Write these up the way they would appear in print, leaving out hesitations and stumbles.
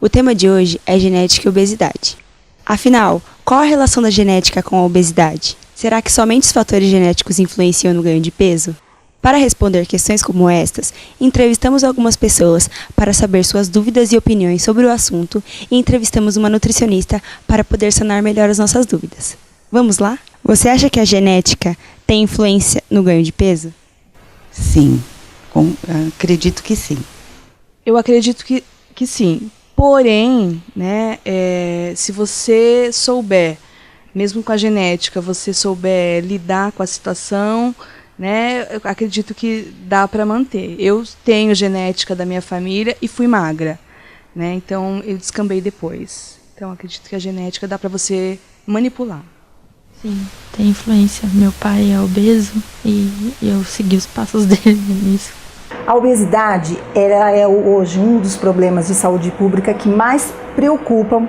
O tema de hoje é genética e obesidade. Afinal, qual a relação da genética com a obesidade? Será que somente os fatores genéticos influenciam no ganho de peso? Para responder questões como estas, entrevistamos algumas pessoas para saber suas dúvidas e opiniões sobre o assunto e entrevistamos uma nutricionista para poder sanar melhor as nossas dúvidas. Vamos lá? Você acha que a genética tem influência no ganho de peso? Sim, acredito que sim. Eu acredito que sim. Porém, se você souber, mesmo com a genética, você souber lidar com a situação, eu acredito que dá para manter. Eu tenho genética da minha família e fui magra, então eu descambei depois. Então acredito que a genética dá para você manipular. Sim, tem influência. Meu pai é obeso e eu segui os passos dele nisso. A obesidade é hoje um dos problemas de saúde pública que mais preocupam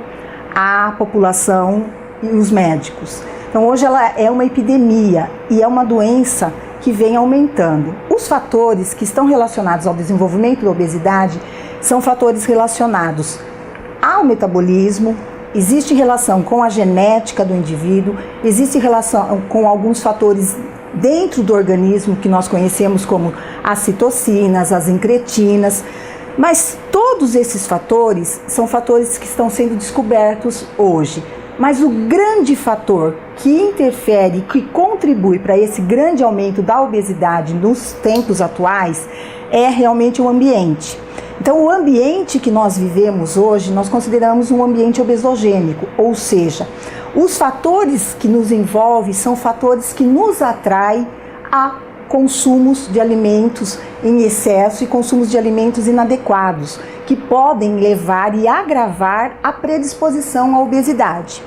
a população e os médicos. Então hoje ela é uma epidemia e é uma doença que vem aumentando. Os fatores que estão relacionados ao desenvolvimento da obesidade são fatores relacionados ao metabolismo, existe relação com a genética do indivíduo, existe relação com alguns fatores dentro do organismo que nós conhecemos como as citocinas, as incretinas, mas todos esses fatores são fatores que estão sendo descobertos hoje. Mas o grande fator que interfere, que contribui para esse grande aumento da obesidade nos tempos atuais é realmente o ambiente. Então, o ambiente que nós vivemos hoje, nós consideramos um ambiente obesogênico, ou seja, os fatores que nos envolvem são fatores que nos atraem a consumos de alimentos em excesso e consumos de alimentos inadequados, que podem levar e agravar a predisposição à obesidade.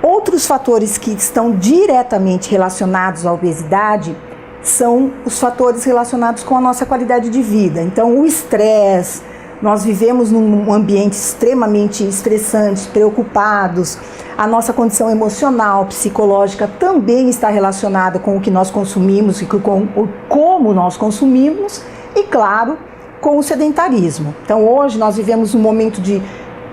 Outros fatores que estão diretamente relacionados à obesidade são os fatores relacionados com a nossa qualidade de vida. Então, o estresse, nós vivemos num ambiente extremamente estressante, preocupados, a nossa condição emocional, psicológica também está relacionada com o que nós consumimos e com como nós consumimos e, claro, com o sedentarismo. Então, hoje nós vivemos um momento de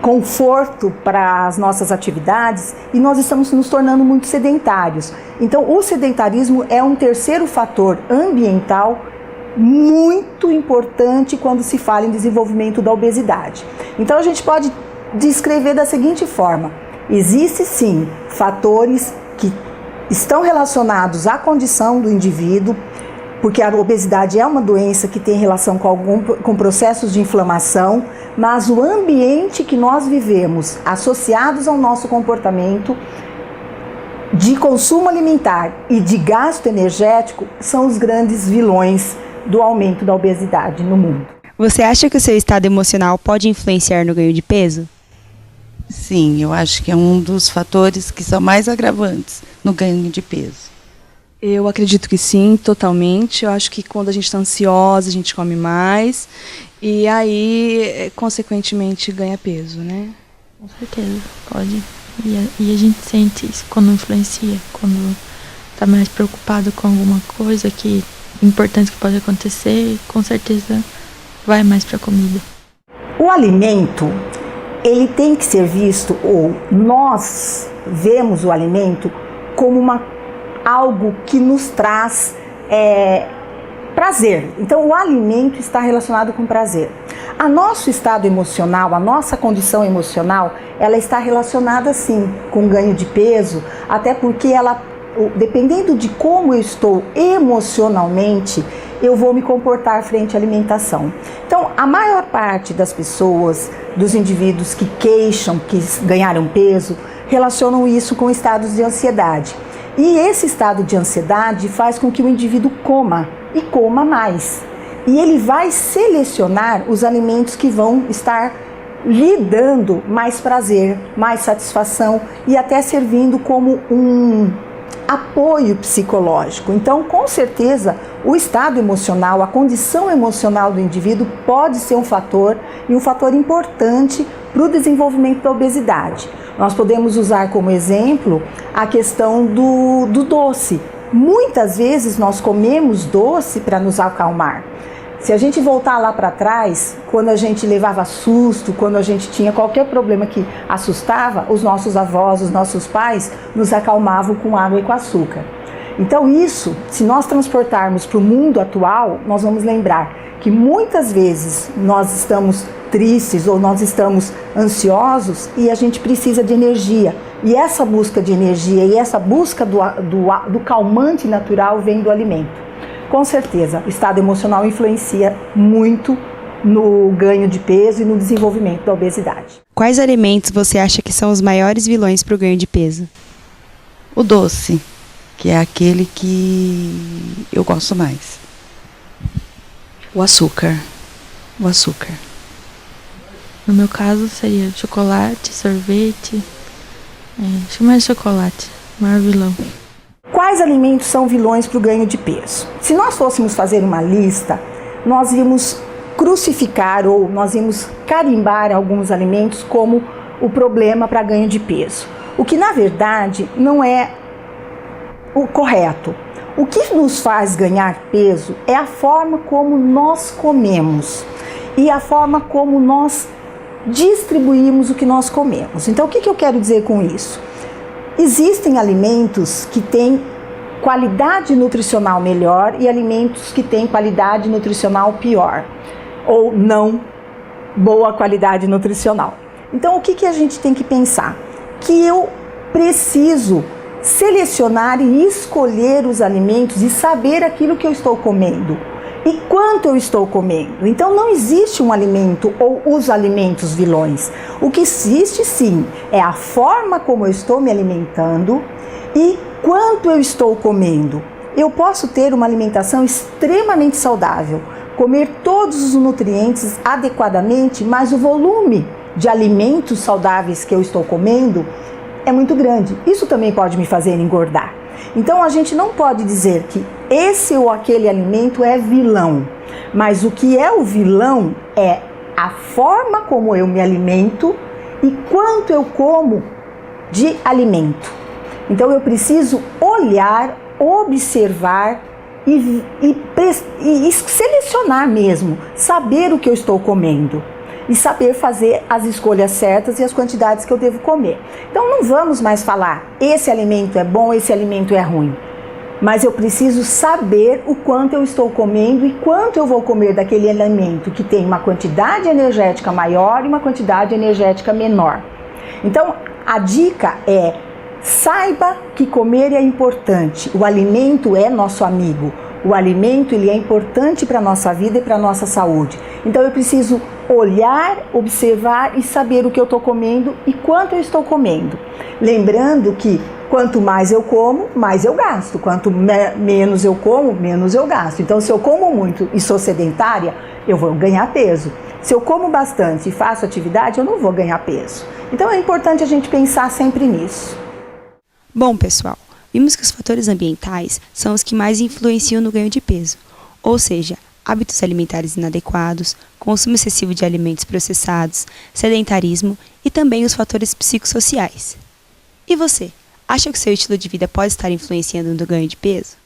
conforto para as nossas atividades e nós estamos nos tornando muito sedentários. Então, o sedentarismo é um terceiro fator ambiental muito importante quando se fala em desenvolvimento da obesidade. Então, a gente pode descrever da seguinte forma: existem sim fatores que estão relacionados à condição do indivíduo, porque a obesidade é uma doença que tem relação com processos de inflamação, mas o ambiente que nós vivemos, associados ao nosso comportamento de consumo alimentar e de gasto energético, são os grandes vilões do aumento da obesidade no mundo. Você acha que o seu estado emocional pode influenciar no ganho de peso? Sim, eu acho que é um dos fatores que são mais agravantes no ganho de peso. Eu acredito que sim, totalmente. Eu acho que quando a gente está ansiosa, a gente come mais e aí, consequentemente, ganha peso, Com certeza, pode. E a gente sente isso quando influencia, quando está mais preocupado com alguma coisa importante que pode acontecer, com certeza vai mais para a comida. O alimento, ele tem que ser visto, ou nós vemos o alimento como algo que nos traz prazer. Então, o alimento está relacionado com prazer. A nosso estado emocional, a nossa condição emocional, ela está relacionada sim com ganho de peso, até porque dependendo de como eu estou emocionalmente, eu vou me comportar frente à alimentação. Então, a maior parte das pessoas, dos indivíduos que queixam que ganharam peso, relacionam isso com estados de ansiedade. E esse estado de ansiedade faz com que o indivíduo coma e coma mais. E ele vai selecionar os alimentos que vão estar lhe dando mais prazer, mais satisfação e até servindo como um apoio psicológico. Então, com certeza, o estado emocional, a condição emocional do indivíduo pode ser um fator e um fator importante para o desenvolvimento da obesidade. Nós podemos usar como exemplo a questão do doce. Muitas vezes nós comemos doce para nos acalmar. Se a gente voltar lá para trás, quando a gente levava susto, quando a gente tinha qualquer problema que assustava, os nossos avós, os nossos pais nos acalmavam com água e com açúcar. Então isso, se nós transportarmos para o mundo atual, nós vamos lembrar que muitas vezes nós estamos tristes ou nós estamos ansiosos e a gente precisa de energia. E essa busca de energia e essa busca do calmante natural vem do alimento. Com certeza, o estado emocional influencia muito no ganho de peso e no desenvolvimento da obesidade. Quais alimentos você acha que são os maiores vilões para o ganho de peso? O doce, que é aquele que eu gosto mais. O açúcar. O açúcar. No meu caso seria chocolate, sorvete. Acho que mais chocolate, maior vilão. Quais alimentos são vilões para o ganho de peso? Se nós fôssemos fazer uma lista, nós íamos crucificar ou nós íamos carimbar alguns alimentos como o problema para ganho de peso. O que na verdade não é o correto. O que nos faz ganhar peso é a forma como nós comemos e a forma como nós distribuímos o que nós comemos. Então, o que eu quero dizer com isso? Existem alimentos que têm qualidade nutricional melhor e alimentos que têm qualidade nutricional pior, ou não boa qualidade nutricional. Então, o que a gente tem que pensar? Que eu preciso selecionar e escolher os alimentos e saber aquilo que eu estou comendo e quanto eu estou comendo. Então não existe um alimento ou os alimentos vilões. O que existe sim é a forma como eu estou me alimentando e quanto eu estou comendo. Eu posso ter uma alimentação extremamente saudável, comer todos os nutrientes adequadamente, mas o volume de alimentos saudáveis que eu estou comendo é muito grande. Isso também pode me fazer engordar. Então a gente não pode dizer que esse ou aquele alimento é vilão, mas o que é o vilão é a forma como eu me alimento e quanto eu como de alimento. Então eu preciso olhar, observar e selecionar mesmo, saber o que eu estou comendo e saber fazer as escolhas certas e as quantidades que eu devo comer. Então não vamos mais falar esse alimento é bom, esse alimento é ruim, mas eu preciso saber o quanto eu estou comendo e quanto eu vou comer daquele alimento que tem uma quantidade energética maior e uma quantidade energética menor. Então a dica é: saiba que comer é importante, o alimento é nosso amigo. O alimento ele é importante para a nossa vida e para a nossa saúde. Então eu preciso olhar, observar e saber o que eu estou comendo e quanto eu estou comendo. Lembrando que quanto mais eu como, mais eu gasto. Quanto menos eu como, menos eu gasto. Então se eu como muito e sou sedentária, eu vou ganhar peso. Se eu como bastante e faço atividade, eu não vou ganhar peso. Então é importante a gente pensar sempre nisso. Bom, pessoal, vimos que os fatores ambientais são os que mais influenciam no ganho de peso, ou seja, hábitos alimentares inadequados, consumo excessivo de alimentos processados, sedentarismo e também os fatores psicossociais. E você, acha que o seu estilo de vida pode estar influenciando no ganho de peso?